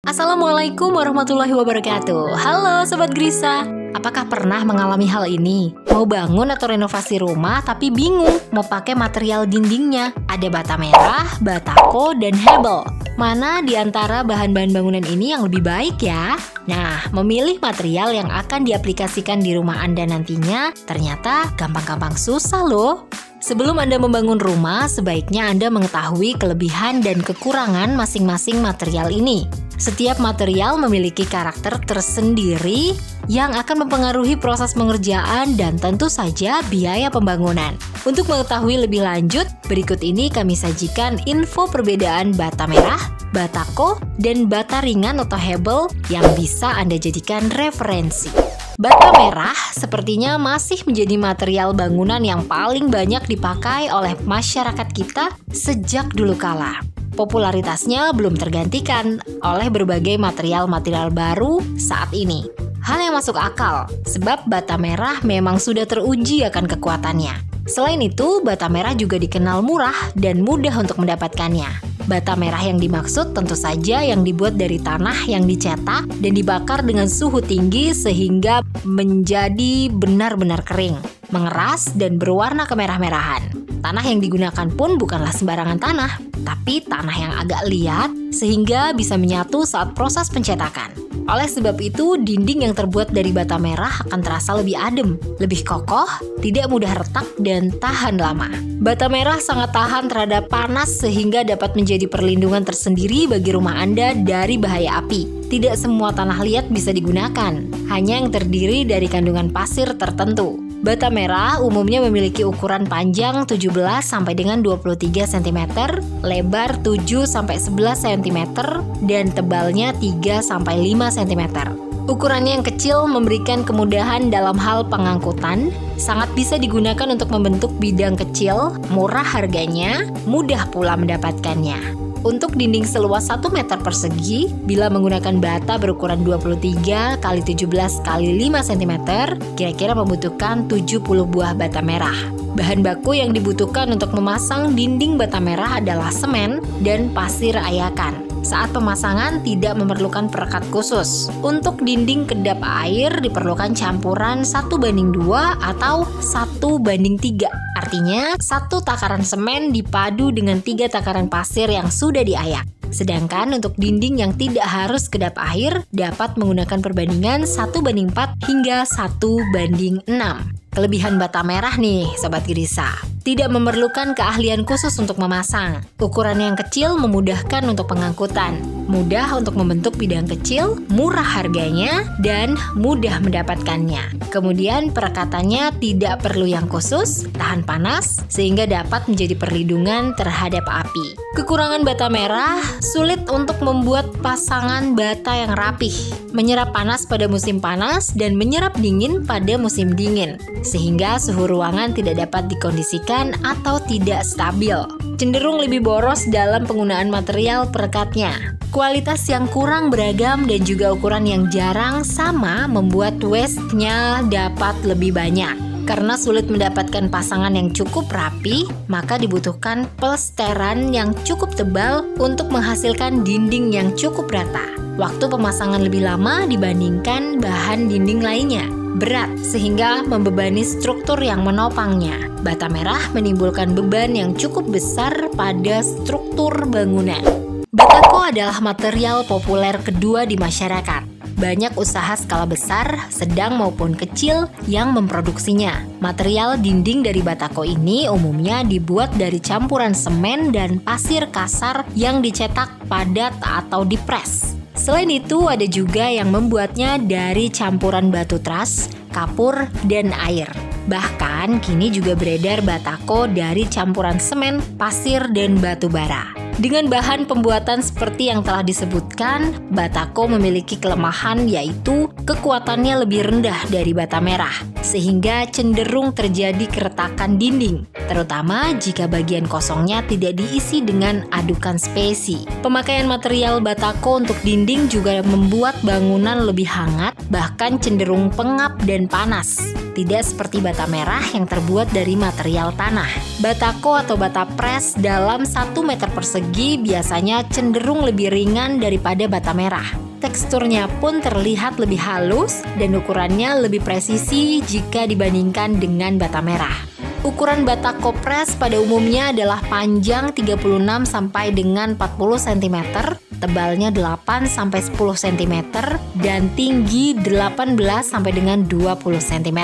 Assalamualaikum warahmatullahi wabarakatuh. Halo Sobat Grisa, apakah pernah mengalami hal ini? Mau bangun atau renovasi rumah tapi bingung mau pakai material dindingnya. Ada bata merah, batako, dan hebel. Mana di antara bahan-bahan bangunan ini yang lebih baik ya? Nah, memilih material yang akan diaplikasikan di rumah Anda nantinya ternyata gampang-gampang susah loh. Sebelum Anda membangun rumah, sebaiknya Anda mengetahui kelebihan dan kekurangan masing-masing material ini. Setiap material memiliki karakter tersendiri yang akan mempengaruhi proses pengerjaan dan tentu saja biaya pembangunan. Untuk mengetahui lebih lanjut, berikut ini kami sajikan info perbedaan bata merah, batako, dan bata ringan atau hebel yang bisa Anda jadikan referensi. Bata merah sepertinya masih menjadi material bangunan yang paling banyak dipakai oleh masyarakat kita sejak dulu kala. Popularitasnya belum tergantikan oleh berbagai material-material baru saat ini. Hal yang masuk akal, sebab bata merah memang sudah teruji akan kekuatannya. Selain itu, bata merah juga dikenal murah dan mudah untuk mendapatkannya. Bata merah yang dimaksud tentu saja yang dibuat dari tanah yang dicetak dan dibakar dengan suhu tinggi sehingga menjadi benar-benar kering, mengeras, dan berwarna kemerah-merahan. Tanah yang digunakan pun bukanlah sembarangan tanah, tapi tanah yang agak liat sehingga bisa menyatu saat proses pencetakan. Oleh sebab itu, dinding yang terbuat dari bata merah akan terasa lebih adem, lebih kokoh, tidak mudah retak, dan tahan lama. Bata merah sangat tahan terhadap panas sehingga dapat menjadi perlindungan tersendiri bagi rumah Anda dari bahaya api. Tidak semua tanah liat bisa digunakan, hanya yang terdiri dari kandungan pasir tertentu. Bata merah umumnya memiliki ukuran panjang 17 sampai dengan 23 cm, lebar 7 sampai 11 cm, dan tebalnya 3 sampai 5 cm. Ukurannya yang kecil memberikan kemudahan dalam hal pengangkutan, sangat bisa digunakan untuk membentuk bidang kecil, murah harganya, mudah pula mendapatkannya. Untuk dinding seluas 1 meter persegi, bila menggunakan bata berukuran 23 x 17 x 5 cm, kira-kira membutuhkan 70 buah bata merah. Bahan baku yang dibutuhkan untuk memasang dinding bata merah adalah semen dan pasir ayakan. Saat pemasangan tidak memerlukan perekat khusus. Untuk dinding kedap air diperlukan campuran 1:2 atau 1:3. Artinya 1 takaran semen dipadu dengan 3 takaran pasir yang sudah diayak. Sedangkan untuk dinding yang tidak harus kedap air dapat menggunakan perbandingan 1:4 hingga 1:6. Kelebihan bata merah nih, Sobat Grisa. Tidak memerlukan keahlian khusus untuk memasang. Ukuran yang kecil memudahkan untuk pengangkutan. Mudah untuk membentuk bidang kecil, murah harganya, dan mudah mendapatkannya. Kemudian perekatannya tidak perlu yang khusus, tahan panas, sehingga dapat menjadi perlindungan terhadap api. Kekurangan bata merah, sulit untuk membuat pasangan bata yang rapih, menyerap panas pada musim panas, dan menyerap dingin pada musim dingin, sehingga suhu ruangan tidak dapat dikondisikan atau tidak stabil. Cenderung lebih boros dalam penggunaan material perekatnya. Kualitas yang kurang beragam dan juga ukuran yang jarang sama membuat waste-nya dapat lebih banyak. Karena sulit mendapatkan pasangan yang cukup rapi, maka dibutuhkan plesteran yang cukup tebal untuk menghasilkan dinding yang cukup rata. Waktu pemasangan lebih lama dibandingkan bahan dinding lainnya. Berat sehingga membebani struktur yang menopangnya. Bata merah menimbulkan beban yang cukup besar pada struktur bangunan. Batako adalah material populer kedua di masyarakat. Banyak usaha skala besar, sedang maupun kecil yang memproduksinya. Material dinding dari batako ini umumnya dibuat dari campuran semen dan pasir kasar yang dicetak padat atau dipres. Selain itu, ada juga yang membuatnya dari campuran batu tras, kapur, dan air. Bahkan, kini juga beredar batako dari campuran semen, pasir, dan batu bara. Dengan bahan pembuatan seperti yang telah disebutkan, batako memiliki kelemahan yaitu kekuatannya lebih rendah dari bata merah, sehingga cenderung terjadi keretakan dinding, terutama jika bagian kosongnya tidak diisi dengan adukan spesi. Pemakaian material batako untuk dinding juga membuat bangunan lebih hangat, bahkan cenderung pengap dan panas. tidak seperti bata merah yang terbuat dari material tanah. Batako atau bata pres dalam 1 meter persegi biasanya cenderung lebih ringan daripada bata merah. Teksturnya pun terlihat lebih halus dan ukurannya lebih presisi jika dibandingkan dengan bata merah. Ukuran batako pres pada umumnya adalah panjang 36 sampai dengan 40 cm, tebalnya 8 sampai 10 cm, dan tinggi 18 sampai dengan 20 cm.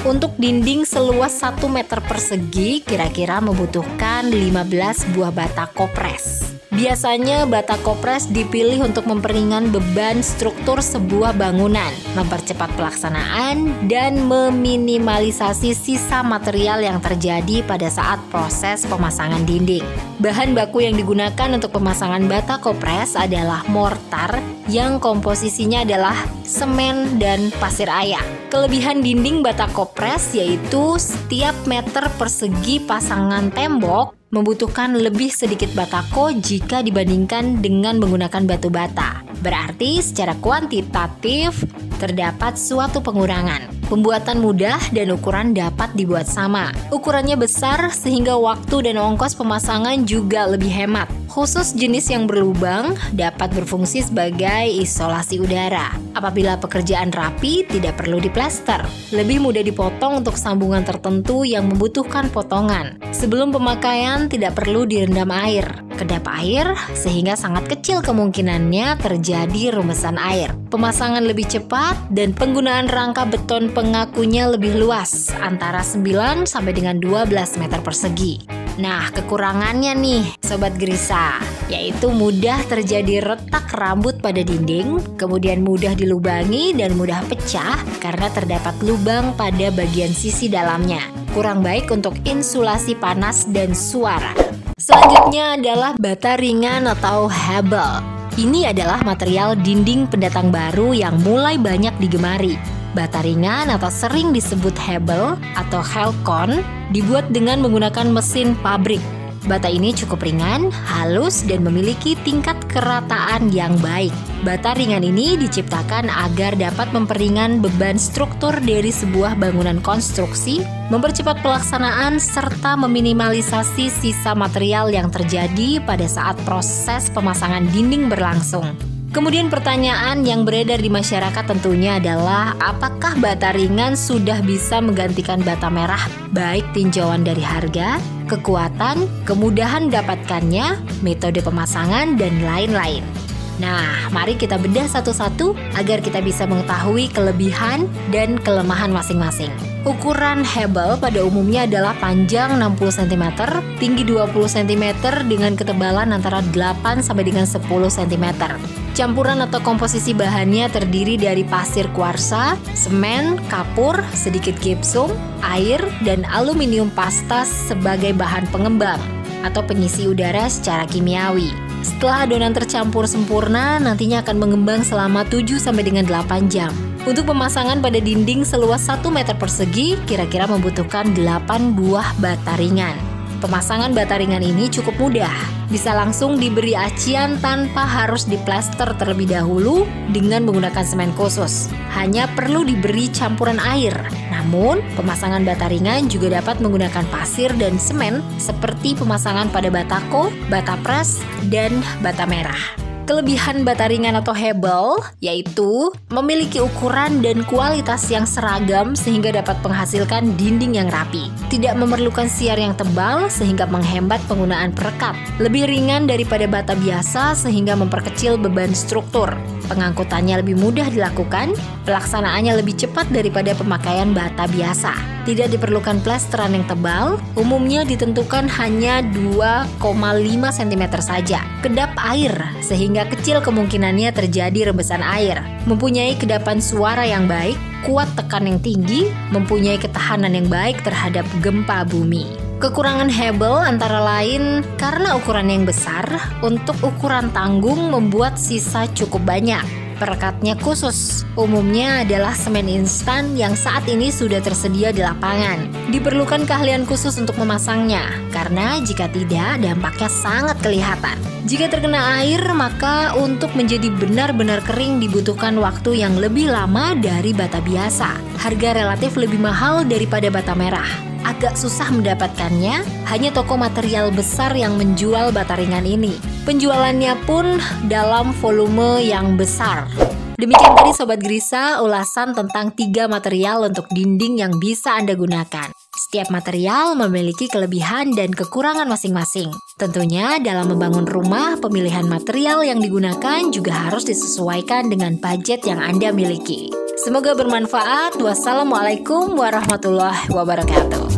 Untuk dinding seluas 1 meter persegi kira-kira membutuhkan 15 buah batako pres. Biasanya batako pres dipilih untuk memperingan beban struktur sebuah bangunan, mempercepat pelaksanaan, dan meminimalisasi sisa material yang terjadi pada saat proses pemasangan dinding. Bahan baku yang digunakan untuk pemasangan batako pres adalah mortar yang komposisinya adalah semen dan pasir ayak. Kelebihan dinding batako pres yaitu setiap meter persegi pasangan tembok membutuhkan lebih sedikit batako jika dibandingkan dengan menggunakan batu bata. Berarti secara kuantitatif terdapat suatu pengurangan. Pembuatan mudah dan ukuran dapat dibuat sama. Ukurannya besar sehingga waktu dan ongkos pemasangan juga lebih hemat. Khusus jenis yang berlubang dapat berfungsi sebagai isolasi udara. Apabila pekerjaan rapi tidak perlu diplester. Lebih mudah dipotong untuk sambungan tertentu yang membutuhkan potongan. Sebelum pemakaian tidak perlu direndam air. Kedap air sehingga sangat kecil kemungkinannya terjadi rembesan air. Pemasangan lebih cepat dan penggunaan rangka beton pengakunya lebih luas, antara 9 sampai dengan 12 meter persegi. Nah, kekurangannya nih, Sobat Grisa, yaitu mudah terjadi retak rambut pada dinding, kemudian mudah dilubangi dan mudah pecah karena terdapat lubang pada bagian sisi dalamnya. Kurang baik untuk insulasi panas dan suara. Selanjutnya adalah bata ringan atau hebel. Ini adalah material dinding pendatang baru yang mulai banyak digemari. Bata ringan atau sering disebut hebel atau helcon dibuat dengan menggunakan mesin pabrik. Bata ini cukup ringan, halus, dan memiliki tingkat kerataan yang baik. Bata ringan ini diciptakan agar dapat memperingan beban struktur dari sebuah bangunan konstruksi, mempercepat pelaksanaan, serta meminimalisasi sisa material yang terjadi pada saat proses pemasangan dinding berlangsung. Kemudian pertanyaan yang beredar di masyarakat tentunya adalah apakah bata ringan sudah bisa menggantikan bata merah baik tinjauan dari harga, kekuatan, kemudahan mendapatkannya, metode pemasangan, dan lain-lain. Nah, mari kita bedah satu-satu agar kita bisa mengetahui kelebihan dan kelemahan masing-masing. Ukuran hebel pada umumnya adalah panjang 60 cm, tinggi 20 cm dengan ketebalan antara 8 sampai dengan 10 cm. Campuran atau komposisi bahannya terdiri dari pasir kuarsa, semen, kapur, sedikit gipsum, air, dan aluminium pasta sebagai bahan pengembang atau pengisi udara secara kimiawi. Setelah adonan tercampur sempurna, nantinya akan mengembang selama 7 sampai dengan 8 jam. Untuk pemasangan pada dinding seluas 1 meter persegi, kira-kira membutuhkan 8 buah bata ringan. Pemasangan bata ringan ini cukup mudah. Bisa langsung diberi acian tanpa harus diplester terlebih dahulu dengan menggunakan semen khusus. Hanya perlu diberi campuran air. Namun, pemasangan bata ringan juga dapat menggunakan pasir dan semen seperti pemasangan pada batako, bata pres, dan bata merah. Kelebihan bata ringan atau hebel yaitu memiliki ukuran dan kualitas yang seragam sehingga dapat menghasilkan dinding yang rapi. Tidak memerlukan siar yang tebal sehingga menghemat penggunaan perekat. Lebih ringan daripada bata biasa sehingga memperkecil beban struktur. Pengangkutannya lebih mudah dilakukan, pelaksanaannya lebih cepat daripada pemakaian bata biasa. Tidak diperlukan plesteran yang tebal, umumnya ditentukan hanya 2,5 cm saja. Kedap air, sehingga kecil kemungkinannya terjadi rembesan air. Mempunyai kedapan suara yang baik, kuat tekan yang tinggi, mempunyai ketahanan yang baik terhadap gempa bumi. Kekurangan hebel antara lain karena ukuran yang besar, untuk ukuran tanggung membuat sisa cukup banyak. Perekatnya khusus, umumnya adalah semen instan yang saat ini sudah tersedia di lapangan. Diperlukan keahlian khusus untuk memasangnya, karena jika tidak dampaknya sangat kelihatan. Jika terkena air, maka untuk menjadi benar-benar kering dibutuhkan waktu yang lebih lama dari bata biasa. Harga relatif lebih mahal daripada bata merah. Agak susah mendapatkannya, hanya toko material besar yang menjual bata ringan ini. Penjualannya pun dalam volume yang besar. Demikian tadi Sobat Grisa ulasan tentang 3 material untuk dinding yang bisa Anda gunakan. Setiap material memiliki kelebihan dan kekurangan masing-masing. Tentunya dalam membangun rumah, pemilihan material yang digunakan juga harus disesuaikan dengan budget yang Anda miliki. Semoga bermanfaat. Wassalamualaikum warahmatullahi wabarakatuh.